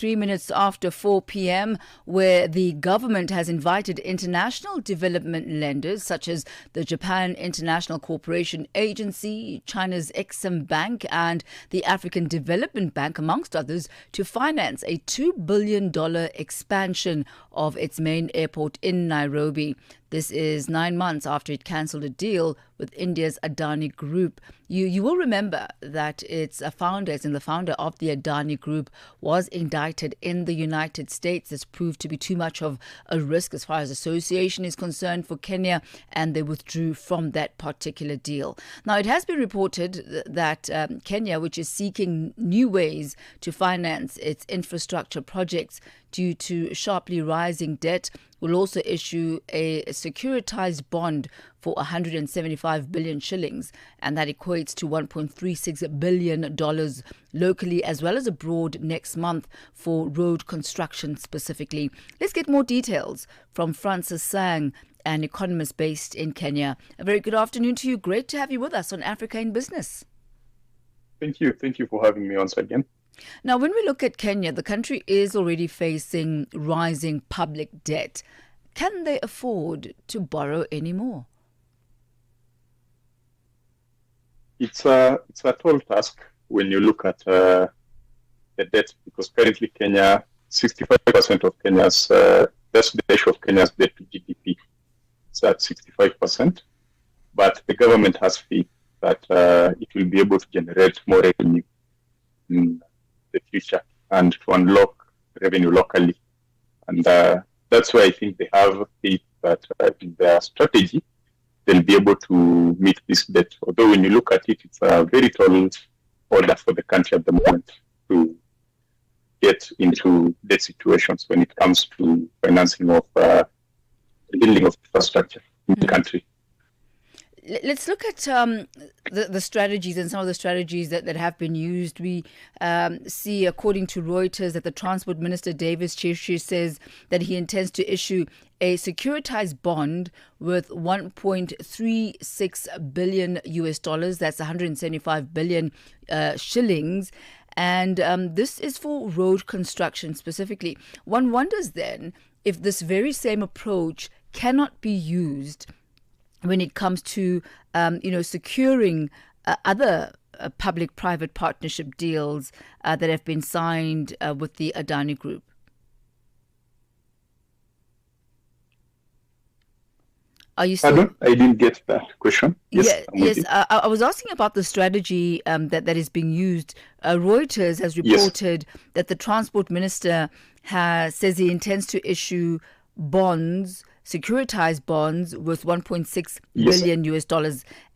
3 minutes after 4 p.m., where the government has invited international development lenders such as the Japan International Cooperation Agency, China's Exim Bank, and the African Development Bank, amongst others, to finance a $2 billion expansion of its main airport in Nairobi. This is 9 months after it cancelled a deal with India's Adani Group. You will remember that its founder of the Adani Group was indicted in the United States. This proved to be too much of a risk as far as association is concerned for Kenya, and they withdrew from that particular deal. Now, it has been reported that Kenya, which is seeking new ways to finance its infrastructure projects due to sharply rising debt, will also issue a securitized bond for 175 billion shillings, and that equates to $1.36 billion locally as well as abroad next month for road construction specifically. Let's get more details from Francis Sang, an economist based in Kenya. A very good afternoon to you. Great to have you with us on Africa in Business. Thank you. Thank you for having me once again. Now, when we look at Kenya, the country is already facing rising public debt. Can they afford to borrow any more? It's a tall task when you look at the debt, because currently Kenya, 65% of Kenya's, that's the ratio of Kenya's debt to GDP. It's at 65%. But the government has faith that it will be able to generate more revenue in the future and to unlock revenue locally. And that's why I think they have faith that in their strategy, they'll be able to meet this debt. Although when you look at it, it's a very tall order for the country at the moment to get into debt situations when it comes to financing of building of infrastructure in the country. Let's look at the strategies and some of the strategies that have been used. We see, according to Reuters, that the Transport Minister, Davis Chirchir, says that he intends to issue a securitized bond with $1.36 billion US. That's 175 billion shillings. And this is for road construction specifically. One wonders then if this very same approach cannot be used when it comes to, securing other public-private partnership deals that have been signed with the Adani Group. Are you still? Pardon? I didn't get that question. Yes. I was asking about the strategy that is being used. Reuters has reported that the Transport Minister says he intends to issue bonds, securitized bonds with $1.6 billion US,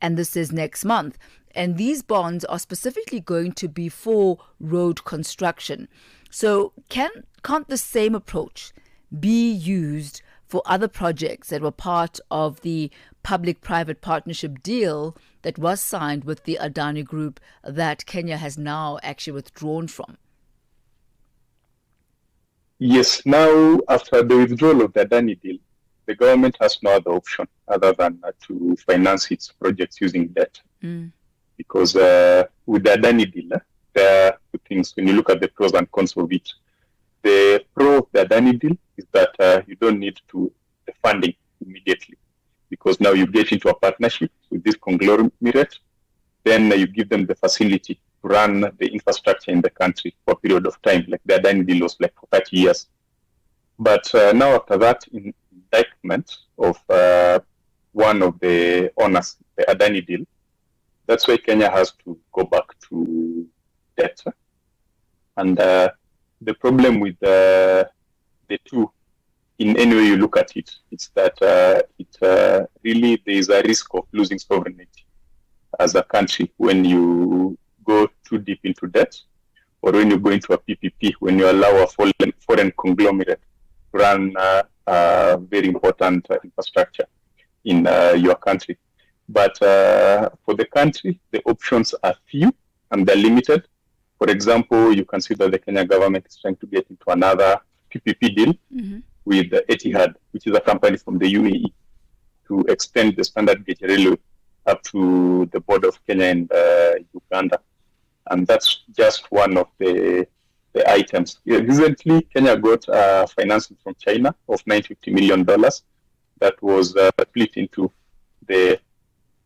and this is next month. And these bonds are specifically going to be for road construction. So can't the same approach be used for other projects that were part of the public-private partnership deal that was signed with the Adani Group that Kenya has now actually withdrawn from? Yes, now after the withdrawal of the Adani deal, the government has no other option other than to finance its projects using debt. Because with the Adani deal, there are two things when you look at the pros and cons of it. The pro of the Adani deal is that you don't need the funding immediately, because now you get into a partnership with this conglomerate, then you give them the facility to run the infrastructure in the country for a period of time, like the Adani deal was like for 30 years. But now after that, in indictment of one of the owners, the Adani deal, that's why Kenya has to go back to debt. And the problem with the two, in any way you look at it, it's that really there is a risk of losing sovereignty as a country when you go too deep into debt, or when you go into a PPP, when you allow a foreign conglomerate to run very important infrastructure in your country. But for the country, the options are few and they're limited. For example, you can see that the Kenya government is trying to get into another PPP deal with Etihad, which is a company from the UAE, to extend the standard gauge railway up to the border of Kenya and Uganda. And that's just one of the the items. Recently, Kenya got financing from China of $950 million that was split into the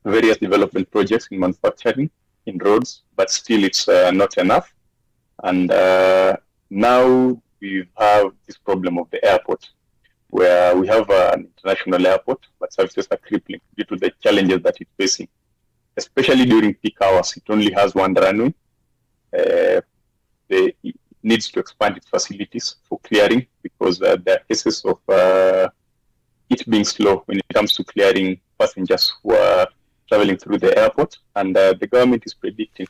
various development projects in manufacturing, in roads, but still it's not enough. And now we have this problem of the airport, where we have an international airport, but services are crippling due to the challenges that it's facing, especially during peak hours. It only has one runway. It needs to expand its facilities for clearing because there are cases of it being slow when it comes to clearing passengers who are traveling through the airport. And the government is predicting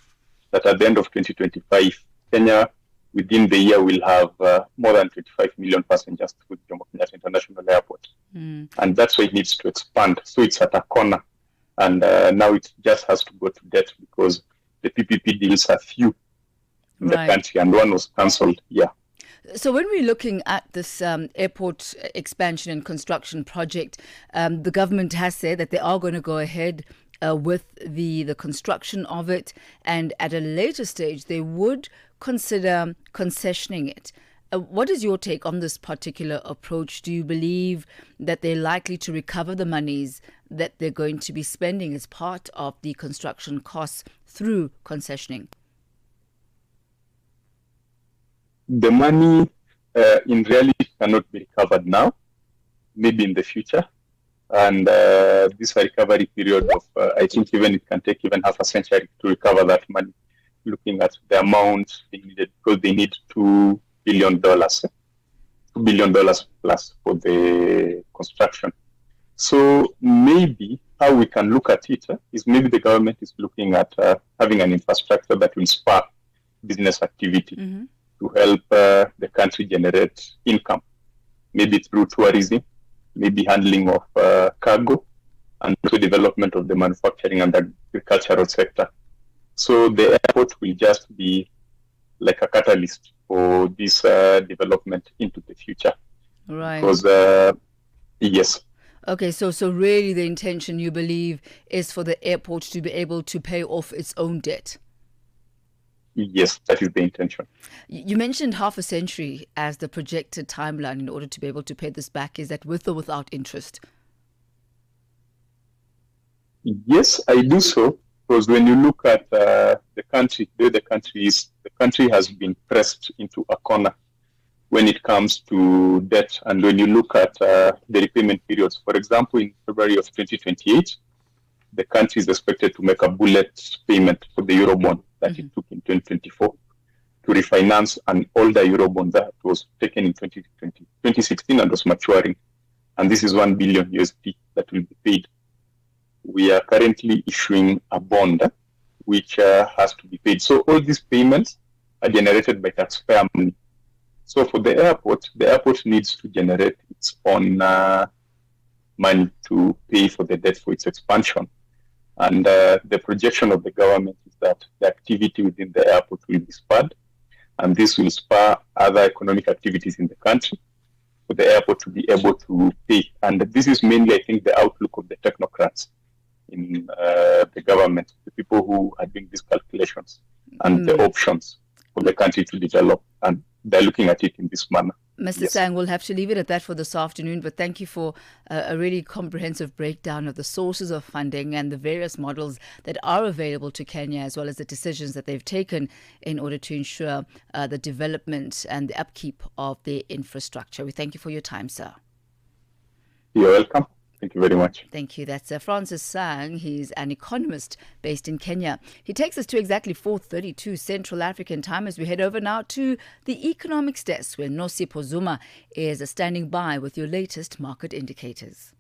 that at the end of 2025, Kenya, within the year, will have more than 25 million passengers through the Jomo Kenyatta International Airport. And that's why it needs to expand. So it's at a corner. And now it just has to go to debt because the PPP deals are few in the country, and one was cancelled. Yeah. So when we're looking at this airport expansion and construction project, the government has said that they are going to go ahead with the construction of it, and at a later stage they would consider concessioning it. What is your take on this particular approach? Do you believe that they're likely to recover the monies that they're going to be spending as part of the construction costs through concessioning? The money in reality cannot be recovered now, maybe in the future. And this recovery period of, I think even it can take even half a century to recover that money, looking at the amount they needed, because they need $2 billion plus for the construction. So maybe how we can look at it is maybe the government is looking at having an infrastructure that will spur business activity to help the country generate income, maybe through tourism, maybe handling of cargo, and also development of the manufacturing and the agricultural sector. So the airport will just be like a catalyst for this development into the future. Right. Because, yes. Okay, so really the intention, you believe, is for the airport to be able to pay off its own debt? Yes, that is the intention. You mentioned half a century as the projected timeline in order to be able to pay this back. Is that with or without interest? Yes, I do so, because when you look at the country, the country has been pressed into a corner when it comes to debt. And when you look at the repayment periods, for example, in February of 2028, the country is expected to make a bullet payment for the Eurobond that it took in 2024 to refinance an older Eurobond that was taken in 2016 and was maturing. And this is $1 billion USD that will be paid. We are currently issuing a bond which has to be paid. So all these payments are generated by taxpayer money. So for the airport needs to generate its own money to pay for the debt for its expansion. And the projection of the government is that the activity within the airport will be spurred, and this will spur other economic activities in the country for the airport to be able to pay. And this is mainly, I think, the outlook of the technocrats in the government, the people who are doing these calculations and the options for the country to develop. And they're looking at it in this manner. Mr. Sang, we'll have to leave it at that for this afternoon, but thank you for a really comprehensive breakdown of the sources of funding and the various models that are available to Kenya, as well as the decisions that they've taken in order to ensure the development and the upkeep of their infrastructure. We thank you for your time, sir. You're welcome. Thank you very much. Thank you. That's Francis Sang. He's an economist based in Kenya. He takes us to exactly 4:32 Central African time as we head over now to the economics desk, where Nosipho Zuma is standing by with your latest market indicators.